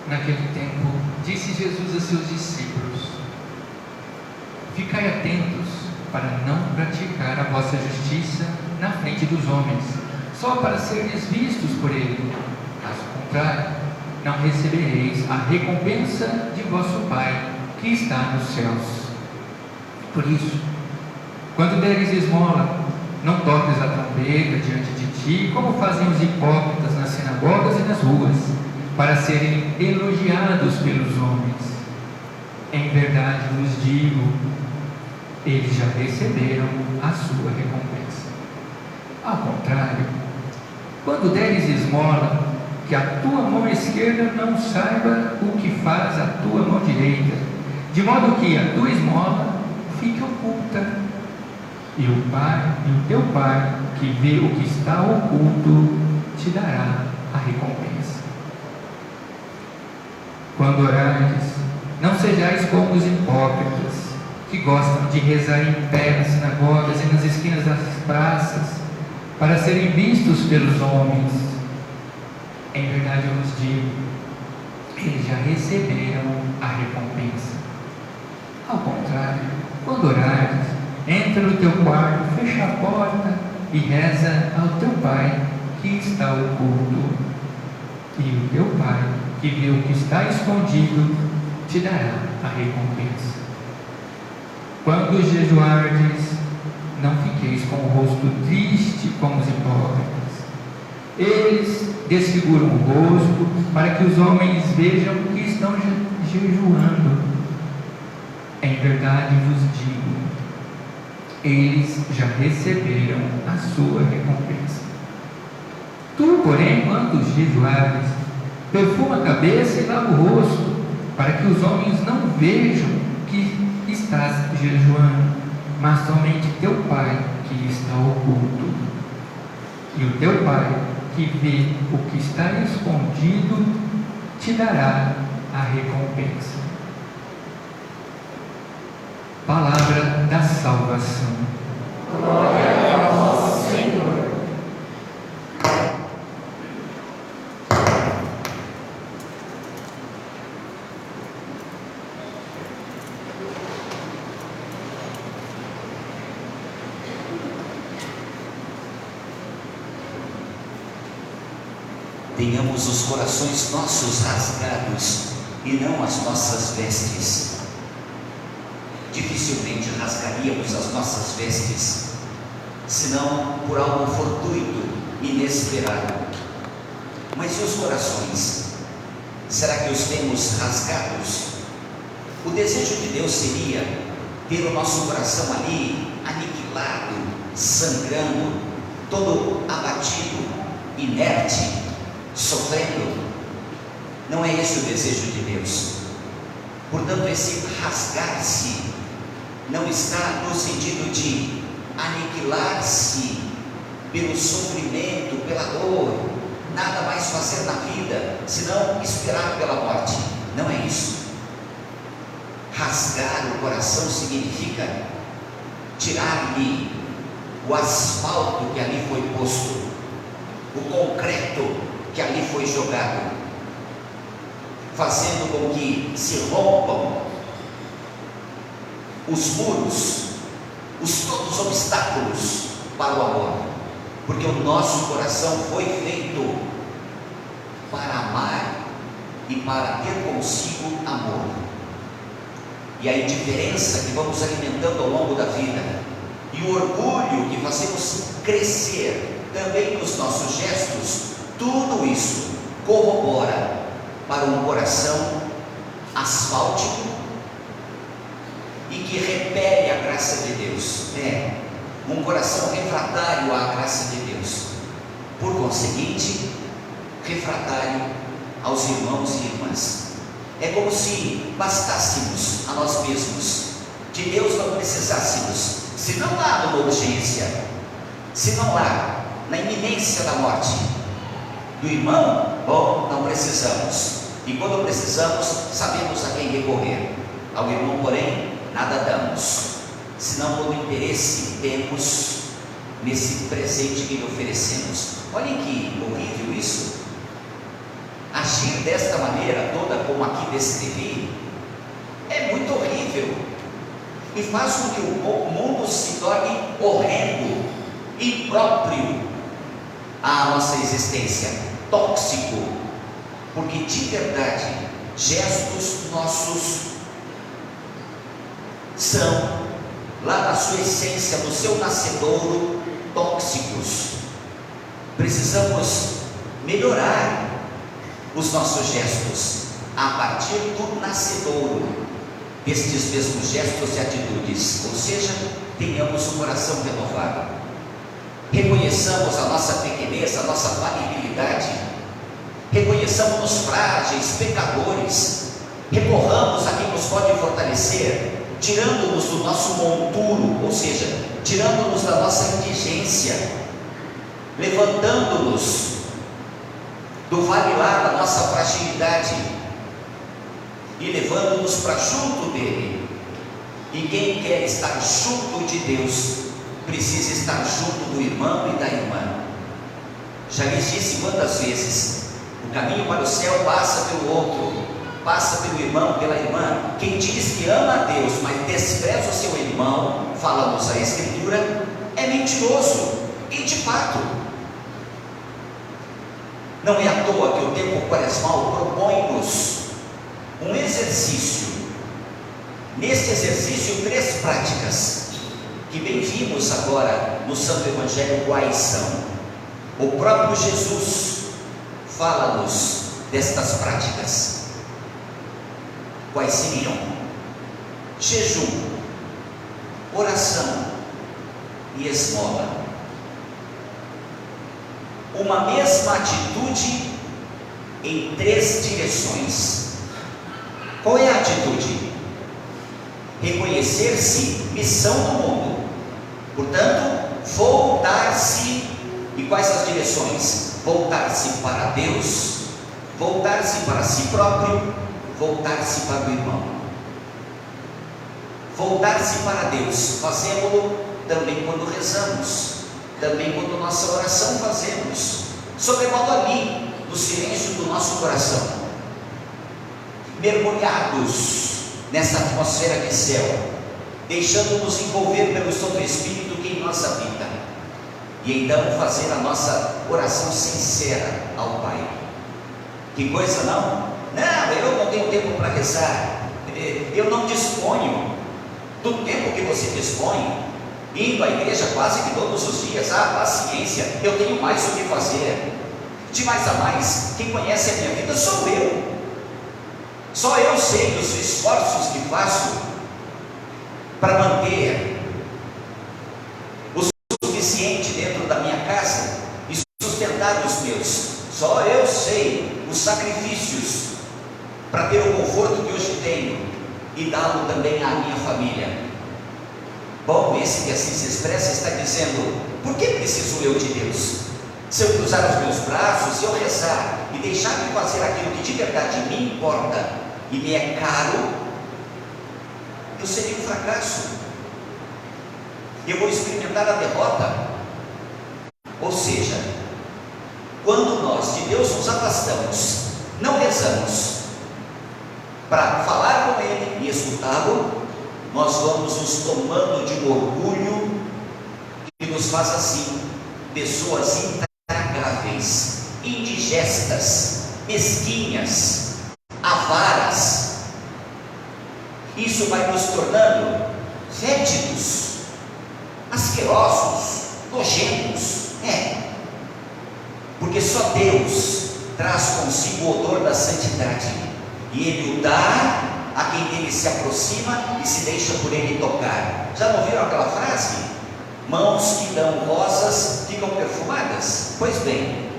Naquele tempo, disse Jesus a seus discípulos: ficai atentos para não praticar a vossa justiça na frente dos homens, só para seres vistos por ele. Caso contrário, não recebereis a recompensa de vosso Pai que está nos céus. Por isso, quando deres esmola, não toques a trombeta diante de ti, como fazem os hipócritas nas sinagogas e nas ruas, para serem elogiados pelos homens. Em verdade vos digo, eles já receberam a sua recompensa. Ao contrário, quando deres esmola, que a tua mão esquerda não saiba o que faz a tua mão direita, de modo que a tua esmola fique oculta, e o teu Pai, que vê o que está oculto, te dará a recompensa. Quando orardes, não sejais como os hipócritas, que gostam de rezar em pé nas sinagogas e nas esquinas das praças, para serem vistos pelos homens. Em verdade eu vos digo, eles já receberam a recompensa. Ao contrário, quando orares, entra no teu quarto, fecha a porta e reza ao teu Pai que está oculto. E o teu Pai, que vê o que está escondido, te dará a recompensa. Quando jejuardes, não fiqueis com o rosto triste como os hipócritas. Eles desfiguram o rosto para que os homens vejam que estão jejuando. Em verdade vos digo, eles já receberam a sua recompensa. Tu, porém, quando jejuares, perfuma a cabeça e lava o rosto, para que os homens não vejam que estás jejuando, mas somente teu Pai que está oculto. E o teu Pai, que vê o que está escondido, te dará a recompensa. Palavra da salvação. Glória a vós, Senhor. Tenhamos os corações nossos rasgados e não as nossas vestes. Dificilmente rasgaríamos as nossas vestes, senão por algo fortuito, inesperado. Mas e os corações? Será que os temos rasgados? O desejo de Deus seria ter o nosso coração ali aniquilado, sangrando, todo abatido, inerte, sofrendo. Não é esse o desejo de Deus. Portanto, esse rasgar-se não está no sentido de aniquilar-se pelo sofrimento, pela dor, nada mais fazer na vida, senão esperar pela morte. Não é isso. Rasgar o coração significa tirar-lhe o asfalto que ali foi posto, o concreto que ali foi jogado, fazendo com que se rompam os muros, todos os obstáculos para o amor, porque o nosso coração foi feito para amar e para ter consigo amor. E a indiferença que vamos alimentando ao longo da vida, e o orgulho que fazemos crescer também nos nossos gestos, tudo isso corrobora para um coração asfáltico e que repele a graça de Deus. Um coração refratário à graça de Deus, por conseguinte, refratário aos irmãos e irmãs. É como se bastássemos a nós mesmos, de Deus não precisássemos. Se não há uma urgência, se não há na iminência da morte do irmão, bom, não precisamos. E quando precisamos, sabemos a quem recorrer. Ao irmão, porém, nada damos, senão todo interesse temos nesse presente que lhe oferecemos. Olhem que horrível isso. A agir desta maneira toda, como aqui descrevi, é muito horrível e faz com que o mundo se torne horrendo, impróprio à nossa existência, tóxico, porque de verdade, gestos nossos são, lá na sua essência, no seu nascedouro, tóxicos. Precisamos melhorar os nossos gestos a partir do nascedouro destes mesmos gestos e atitudes, ou seja, tenhamos um coração renovado, reconheçamos a nossa pequenez, a nossa falibilidade, reconheçamos-nos frágeis, pecadores, recorramos a quem nos pode fortalecer, tirando-nos do nosso monturo, ou seja, tirando-nos da nossa indigência, levantando-nos do vale-lá da nossa fragilidade e levando-nos para junto dele. E quem quer estar junto de Deus precisa estar junto do irmão e da irmã. Já lhes disse quantas vezes: o caminho para o céu passa pelo outro, passa pelo irmão, pela irmã. Quem diz que ama a Deus, mas despreza o seu irmão, fala-nos a Escritura, é mentiroso. E de fato, não é à toa que o tempo quaresmal propõe-nos um exercício. Neste exercício, 3 práticas, que bem vimos agora no Santo Evangelho quais são. O próprio Jesus fala-nos destas práticas. Quais seriam? Jejum, oração e esmola. Uma mesma atitude em 3 direções. Qual é a atitude? Reconhecer-se missão no mundo, portanto, voltar-se. E quais as direções? Voltar-se para Deus, voltar-se para si próprio, voltar-se para o irmão. Voltar-se para Deus, fazemos-lo também quando rezamos, também quando nossa oração fazemos, sobremodo ali, no silêncio do nosso coração, mergulhados nessa atmosfera de céu, deixando-nos envolver pelo Santo Espírito que em nós habita, e então fazer a nossa oração sincera ao Pai. Que coisa não? Não, eu não tenho tempo para rezar, eu não disponho do tempo que você dispõe, indo à igreja quase que todos os dias. Paciência, eu tenho mais o que fazer. De mais a mais, quem conhece a minha vida sou eu. Só eu sei os esforços que faço para manter o suficiente dentro da minha casa e sustentar os meus. Só eu sei os sacrifícios para ter o conforto que hoje tenho e dá-lo também à minha família. Bom, esse que assim se expressa está dizendo: por que preciso eu de Deus? Se eu cruzar os meus braços, se eu rezar e deixar de fazer aquilo que de verdade me importa e me é caro, eu seria um fracasso, eu vou experimentar a derrota. Ou seja, quando nós de Deus nos afastamos, não rezamos para falar com Ele e escutá-lo, nós vamos nos tomando de um orgulho que nos faz assim, pessoas intragáveis, indigestas, mesquinhas, avaras. Isso vai nos tornando fétidos, asquerosos, nojentos. Porque só Deus traz consigo o odor da santidade, e Ele o dá a quem dele se aproxima e se deixa por Ele tocar. Já não viram aquela frase? Mãos que dão rosas ficam perfumadas. Pois bem,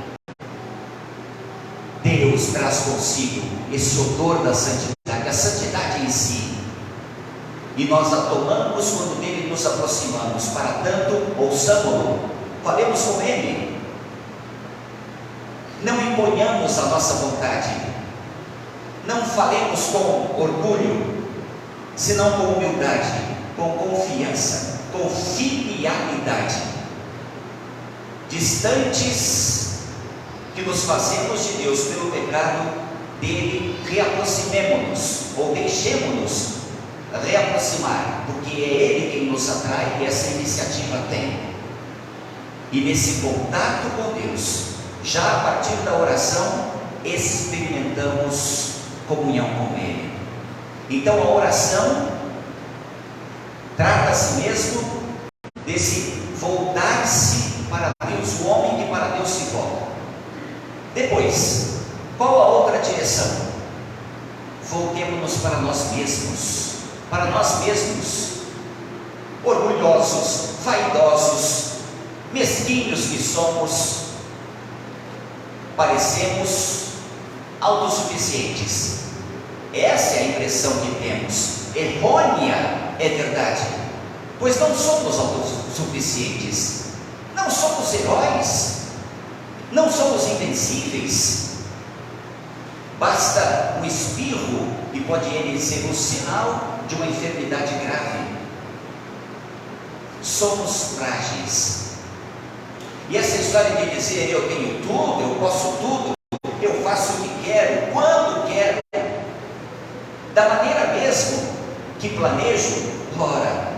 Deus traz consigo esse odor da santidade, a santidade em si, e nós a tomamos quando dele nos aproximamos. Para tanto, ouçamo-lo, falemos com Ele, não imponhamos a nossa vontade, não falemos com orgulho, senão com humildade, com confiança, com filialidade, distantes que nos fazemos de Deus pelo pecado dele, reaproximemo-nos, ou deixemos-nos reaproximar, porque é Ele quem nos atrai e essa iniciativa tem. E nesse contato com Deus, já a partir da oração, experimentamos comunhão com Ele. Então a oração trata-se mesmo desse voltar-se para Deus, o homem que para Deus se volta. Depois, qual a outra direção? Voltemos-nos para nós mesmos. Para nós mesmos, orgulhosos, vaidosos, mesquinhos que somos, parecemos autossuficientes. Essa é a impressão que temos, errônea é verdade, pois não somos autossuficientes, não somos heróis, não somos invencíveis. Basta um espirro e pode ele ser um sinal de uma enfermidade grave. Somos frágeis. E essa história de dizer eu tenho tudo, eu posso tudo, eu faço o que quero, quando quero, da maneira mesmo que planejo, ora,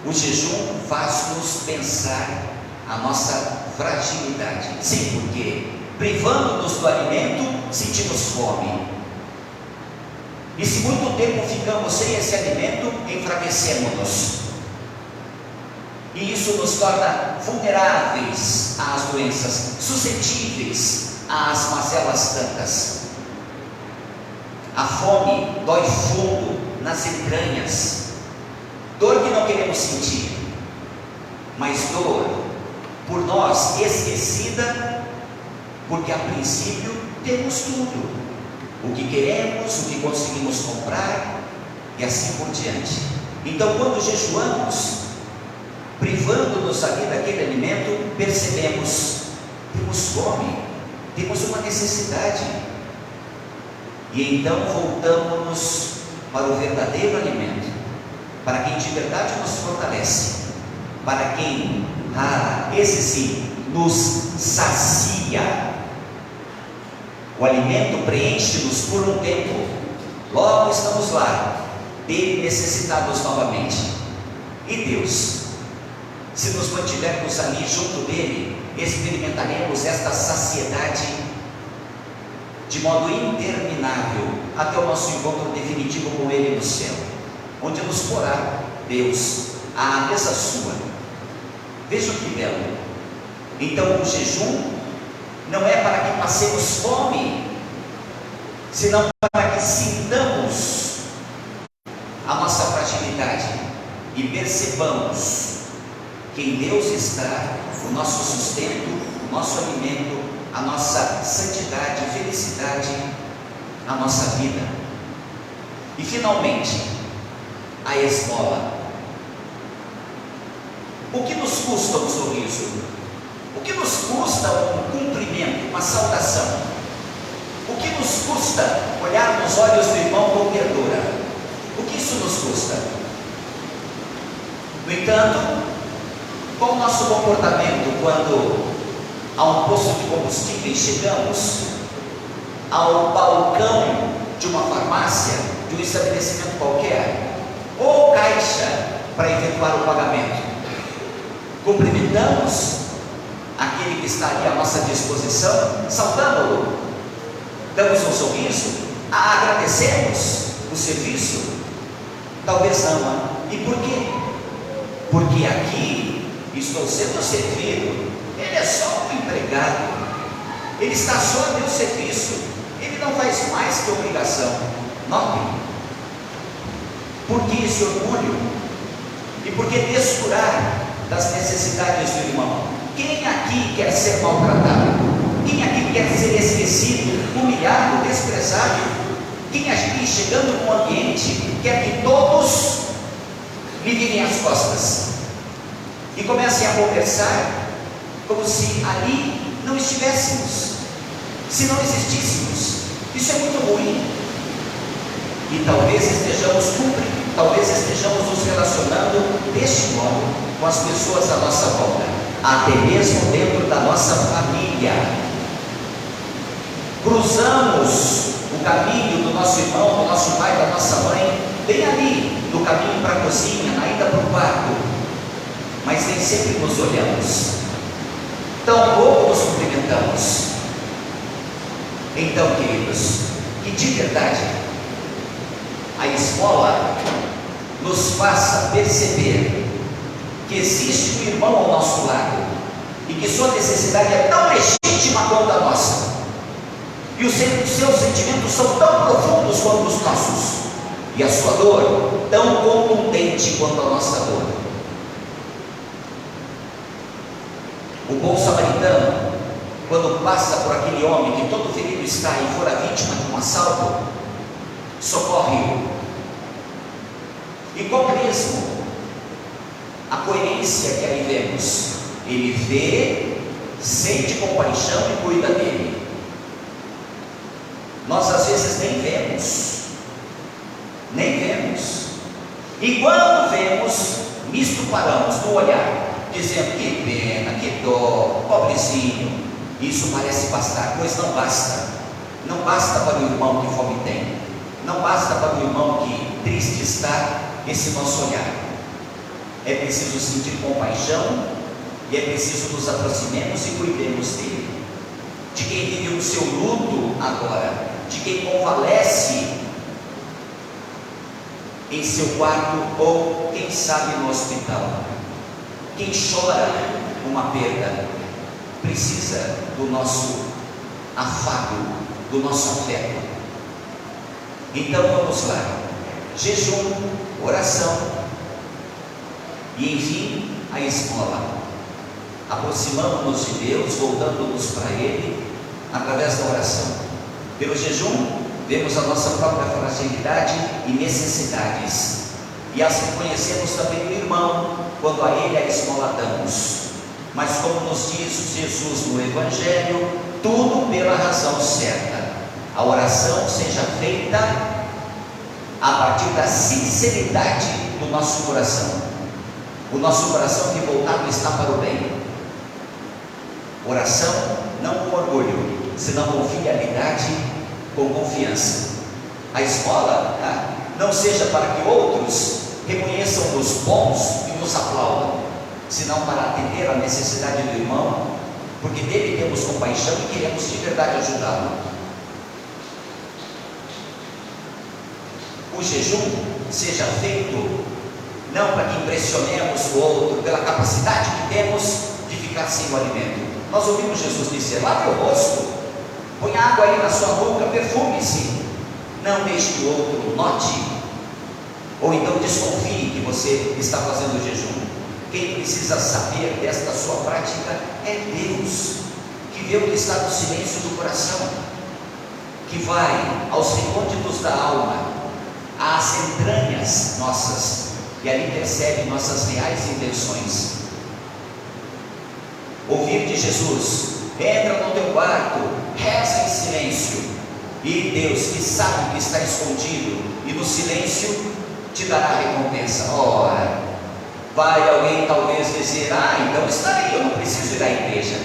o jejum faz-nos pensar a nossa fragilidade. Sim, porque privando-nos do alimento, sentimos fome. E se muito tempo ficamos sem esse alimento, enfraquecemos-nos. E isso nos torna vulneráveis às doenças, suscetíveis às mazelas tantas. A fome dói fundo nas entranhas, dor que não queremos sentir, mas dor por nós esquecida, porque a princípio temos tudo. O que queremos, o que conseguimos comprar e assim por diante. Então, quando jejuamos, privando-nos ali daquele alimento, percebemos, temos fome, temos uma necessidade. E então voltamos para o verdadeiro alimento, para quem de verdade nos fortalece, para quem, esse sim, nos sacia. O alimento preenche-nos por um tempo, logo estamos lá, dele necessitados novamente. E Deus, se nos mantivermos ali junto dele, experimentaremos esta saciedade de modo interminável, até o nosso encontro definitivo com ele no céu, onde nos porá Deus à mesa sua. Veja que belo. Então o jejum não é para que passemos fome, senão para que sintamos a nossa fragilidade e percebamos que em Deus está o nosso sustento, o nosso alimento, a nossa santidade, felicidade, a nossa vida. E finalmente, a esmola. O que nos custa um sorriso? O que nos custa um cumprimento, uma saudação? O que nos custa olhar nos olhos do irmão com ternura? O que isso nos custa? No entanto, qual o nosso comportamento quando a um posto de combustíveis chegamos, ao balcão de uma farmácia, de um estabelecimento qualquer, ou caixa para efetuar o pagamento? Cumprimentamos aquele que está ali à nossa disposição, saudamos-lo, damos um sorriso, agradecemos o serviço? Talvez não. E por quê? Porque aqui estou sendo servido, ele é só um empregado, ele está só a meu serviço, ele não faz mais que obrigação. Notem, por que esse orgulho? E por que descurar das necessidades do irmão? Quem aqui quer ser maltratado? Quem aqui quer ser esquecido, humilhado, desprezado? Quem aqui, chegando num ambiente, quer que todos lhe virem as costas e comecem a conversar como se ali não estivéssemos, se não existíssemos? Isso é muito ruim. E talvez estejamos cumprindo, talvez estejamos nos relacionando deste modo com as pessoas à nossa volta, até mesmo dentro da nossa família. cruzamos o caminho do nosso irmão, do nosso pai, da nossa mãe, bem ali, no caminho para a cozinha, na ida para o quarto, mas nem sempre nos olhamos, tampouco nos cumprimentamos. Então, queridos, que de verdade a esmola nos faça perceber que existe um irmão ao nosso lado e que sua necessidade é tão legítima quanto a nossa, e os seus sentimentos são tão profundos quanto os nossos, e a sua dor tão contundente quanto a nossa dor. O bom samaritano, quando passa por aquele homem que todo ferido está e fora vítima de um assalto, socorre-o. E qual mesmo a coerência que aí vemos? Ele vê, sente compaixão e cuida dele. Nós às vezes nem vemos, e quando vemos, nisto paramos no olhar, dizendo: que pena, que dó, pobrezinho. Isso parece bastar, pois não basta. Não basta para o irmão que fome tem, não basta para o irmão que triste está esse nosso olhar. É preciso sentir compaixão, e é preciso nos aproximemos e cuidemos dele, de quem vive o seu luto agora, de quem convalesce em seu quarto ou quem sabe no hospital. Quem chora uma perda precisa do nosso afago, do nosso afeto. Então vamos lá: jejum, oração e enfim a esmola. Aproximamos-nos de Deus, voltando-nos para Ele através da oração. Pelo jejum vemos a nossa própria fragilidade e necessidades, e as reconhecemos também no irmão, quando a ele a esmola damos. Mas como nos diz Jesus no Evangelho, tudo pela razão certa. A oração seja feita a partir da sinceridade do nosso coração, o nosso coração que voltado está para o bem. Oração não com orgulho, senão com fidelidade, com confiança. A esmola não seja para que outros reconheçam-nos bons e nos aplaudam, senão para atender a necessidade do irmão, porque dele temos compaixão e queremos de verdade ajudá-lo. O jejum seja feito não para que impressionemos o outro pela capacidade que temos de ficar sem o alimento. Nós ouvimos Jesus dizer: lave o rosto, põe água aí na sua boca, perfume-se. Não deixe que o outro note, ou então desconfie que você está fazendo jejum. Quem precisa saber desta sua prática é Deus, que vê o que está no silêncio do coração, que vai aos recônditos da alma, às entranhas nossas, e ali percebe nossas reais intenções. Ouvir de Jesus: entra no teu quarto, reza em silêncio, e Deus, que sabe o que está escondido, e no silêncio te dará a recompensa. Ora, vai alguém talvez dizer: então está aí, eu não preciso ir à igreja,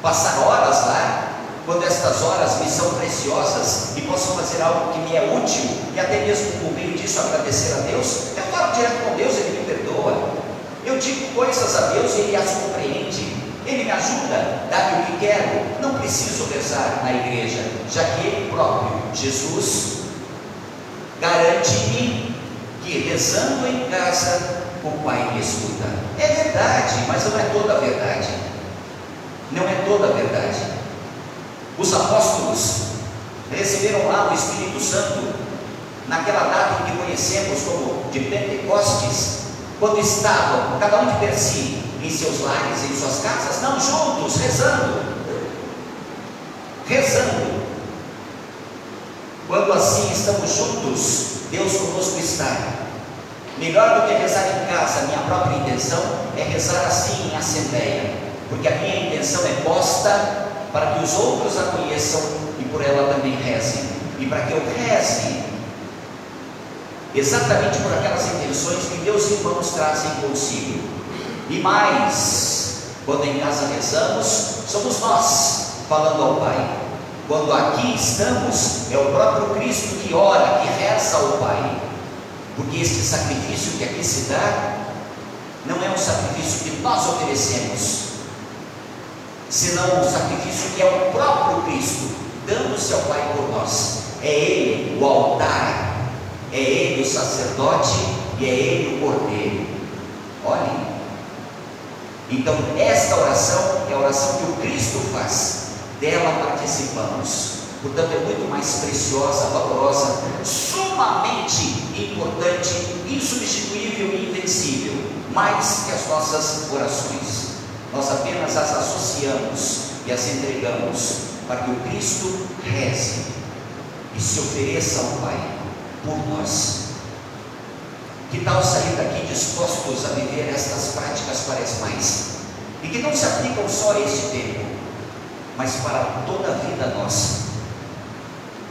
passar horas lá, quando estas horas me são preciosas e posso fazer algo que me é útil, e até mesmo por meio disso agradecer a Deus. Eu falo direto com Deus, Ele me perdoa, eu digo coisas a Deus e Ele as compreende, Ele me ajuda, dá-me o que quero. Não preciso rezar na igreja, já que Ele próprio, Jesus, garante-me que rezando em casa o Pai me escuta. É verdade, mas não é toda a verdade. Não é toda a verdade. Os apóstolos receberam lá o Espírito Santo naquela data em que conhecemos como de Pentecostes, quando estavam cada um de per si em seus lares, em suas casas, não juntos, rezando. Quando assim estamos juntos, Deus conosco está. Melhor do que rezar em casa, minha própria intenção é rezar assim em assembleia, porque a minha intenção é posta para que os outros a conheçam e por ela também rezem, e para que eu reze exatamente por aquelas intenções que meus irmãos trazem consigo. E mais, quando em casa rezamos, somos nós falando ao Pai. Quando aqui estamos, é o próprio Cristo que ora, que reza ao Pai, porque este sacrifício que aqui se dá não é um sacrifício que nós oferecemos, senão um sacrifício que é o próprio Cristo dando-se ao Pai por nós. É Ele o altar, é Ele o sacerdote e é Ele o cordeiro. Olhem, então esta oração é a oração que o Cristo faz, dela participamos, portanto é muito mais preciosa, valorosa, sumamente importante, insubstituível e invencível, mais que as nossas orações. Nós apenas as associamos e as entregamos para que o Cristo reze e se ofereça ao Pai por nós. Que tal sair daqui dispostos a viver estas práticas quaresmais, e que não se aplicam só a este tempo, mas para toda a vida nossa?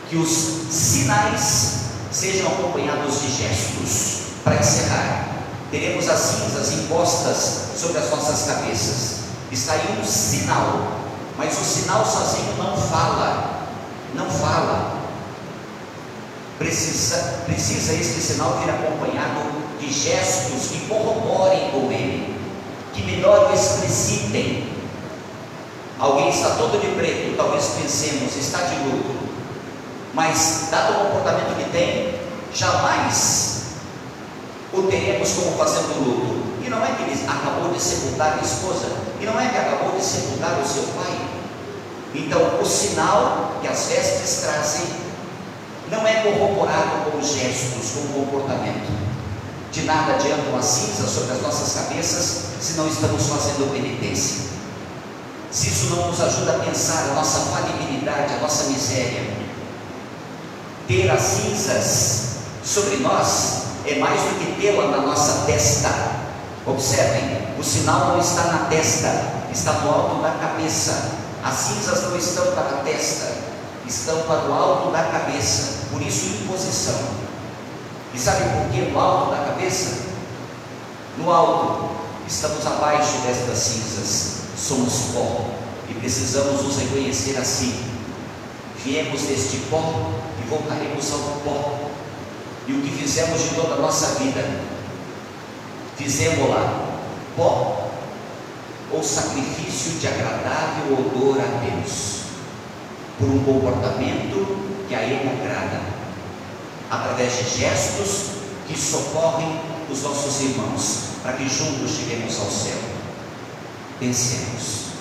Que os sinais sejam acompanhados de gestos. Para encerrar, teremos as cinzas impostas sobre as nossas cabeças. Está aí um sinal, mas o sinal sozinho não fala, não fala. Precisa este sinal vir acompanhado de gestos que corroborem com ele, que melhor o explicitem. Alguém está todo de preto, talvez pensemos, está de luto, mas dado o comportamento que tem, jamais o teremos como fazendo luto. E não é que ele acabou de sepultar a esposa, e não é que acabou de sepultar o seu pai. Então o sinal que as vestes trazem não é corroborado com gestos, com comportamento. De nada adiantam as cinzas sobre as nossas cabeças se não estamos fazendo penitência, se isso não nos ajuda a pensar a nossa falibilidade, a nossa miséria. Ter as cinzas sobre nós é mais do que tê-la na nossa testa. Observem, o sinal não está na testa, está no alto da cabeça. As cinzas não estão para a testa, estão para o alto da cabeça, por isso imposição. E sabe por que no alto da cabeça? No alto, estamos abaixo destas cinzas, somos pó e precisamos nos reconhecer assim. Viemos deste pó e voltaremos ao pó, e o que fizemos de toda a nossa vida, fizemos-la pó ou sacrifício de agradável odor a Deus, por um comportamento que a Ele agrada, através de gestos que socorrem os nossos irmãos, para que juntos cheguemos ao céu. Pensemos.